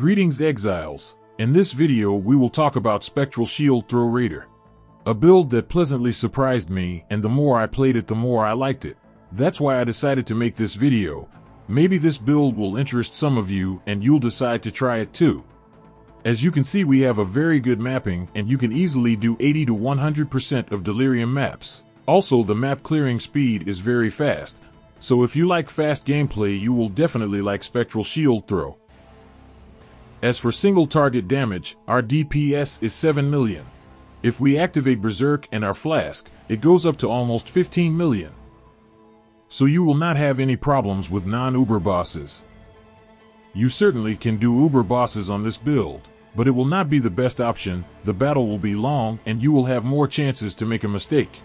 Greetings Exiles. In this video we will talk about Spectral Shield Throw RAIDER. A build that pleasantly surprised me, and the more I played it the more I liked it. That's why I decided to make this video. Maybe this build will interest some of you and you'll decide to try it too. As you can see, we have a very good mapping and you can easily do 80 to 100% of Delirium maps. Also, the map clearing speed is very fast. So if you like fast gameplay, you will definitely like Spectral Shield Throw. As for single target damage, our DPS is 7 million. If we activate Berserk and our Flask, it goes up to almost 15 million. So you will not have any problems with non-Uber bosses. You certainly can do Uber bosses on this build, but it will not be the best option. The battle will be long and you will have more chances to make a mistake.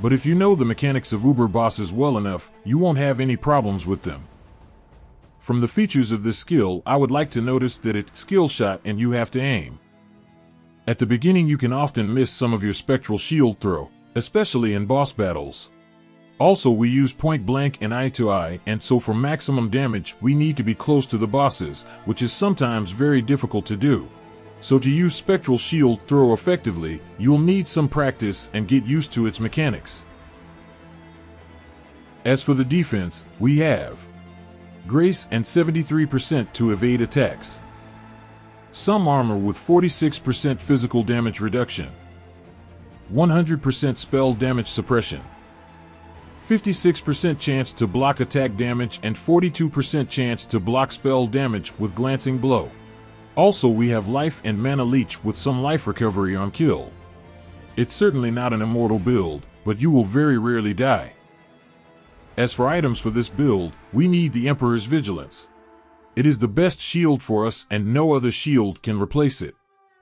But if you know the mechanics of Uber bosses well enough, you won't have any problems with them. From the features of this skill, I would like to notice that it's skill shot and you have to aim. At the beginning you can often miss some of your Spectral Shield Throw, especially in boss battles. Also, we use point blank and eye to eye, and so for maximum damage we need to be close to the bosses, which is sometimes very difficult to do. So to use Spectral Shield Throw effectively, you'll need some practice and get used to its mechanics. As for the defense, we have Grace and 73% to evade attacks. Some armor with 46% physical damage reduction. 100% spell damage suppression. 56% chance to block attack damage and 42% chance to block spell damage with glancing blow. Also, we have life and mana leech with some life recovery on kill. It's certainly not an immortal build, but you will very rarely die. As for items for this build, we need the Emperor's Vigilance. It is the best shield for us and no other shield can replace it.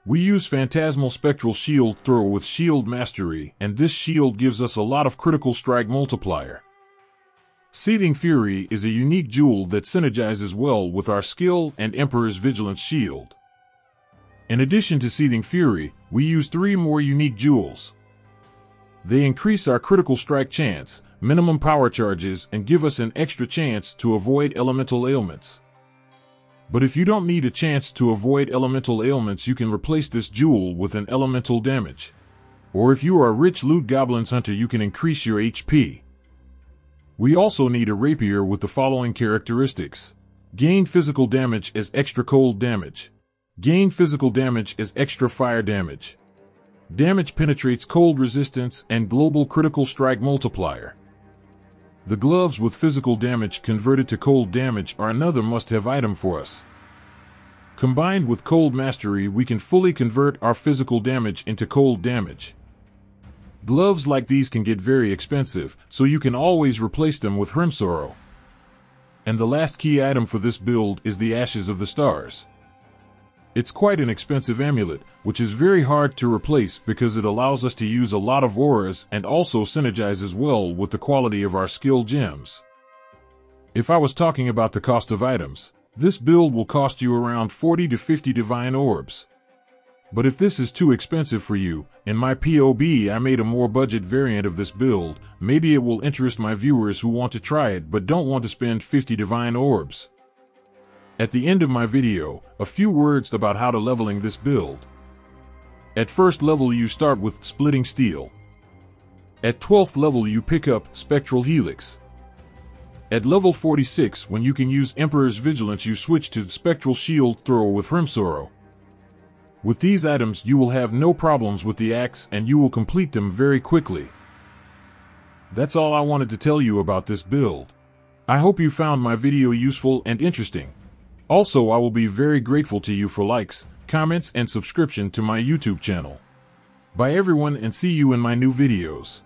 We use Phantasmal Spectral Shield Throw with Shield Mastery, and this shield gives us a lot of critical strike multiplier. Seething Fury is a unique jewel that synergizes well with our skill and Emperor's Vigilance shield. In addition to Seething Fury, we use 3 more unique jewels. They increase our critical strike chance, minimum power charges, and give us an extra chance to avoid elemental ailments. But if you don't need a chance to avoid elemental ailments, you can replace this jewel with an elemental damage. Or if you are a rich loot goblins hunter, you can increase your HP. We also need a rapier with the following characteristics. Gain physical damage as extra cold damage. Gain physical damage as extra fire damage. Damage penetrates cold resistance and global critical strike multiplier. The gloves with physical damage converted to cold damage are another must-have item for us. Combined with Cold Mastery, we can fully convert our physical damage into cold damage. Gloves like these can get very expensive, so you can always replace them with Hrimsorrow. And the last key item for this build is the Ashes of the Stars. It's quite an expensive amulet, which is very hard to replace because it allows us to use a lot of auras and also synergizes well with the quality of our skill gems. If I was talking about the cost of items, this build will cost you around 40 to 50 divine orbs. But if this is too expensive for you, in my POB I made a more budget variant of this build. Maybe it will interest my viewers who want to try it but don't want to spend 50 divine orbs. At the end of my video, a few words about how to leveling this build. At first level you start with Splitting Steel. At 12th level you pick up Spectral Helix. At level 46, when you can use Emperor's Vigilance, you switch to Spectral Shield Throw with Hrimsorrow. With these items you will have no problems with the axe and you will complete them very quickly. That's all I wanted to tell you about this build. I hope you found my video useful and interesting. Also, I will be very grateful to you for likes, comments, and subscription to my YouTube channel. Bye everyone, and see you in my new videos.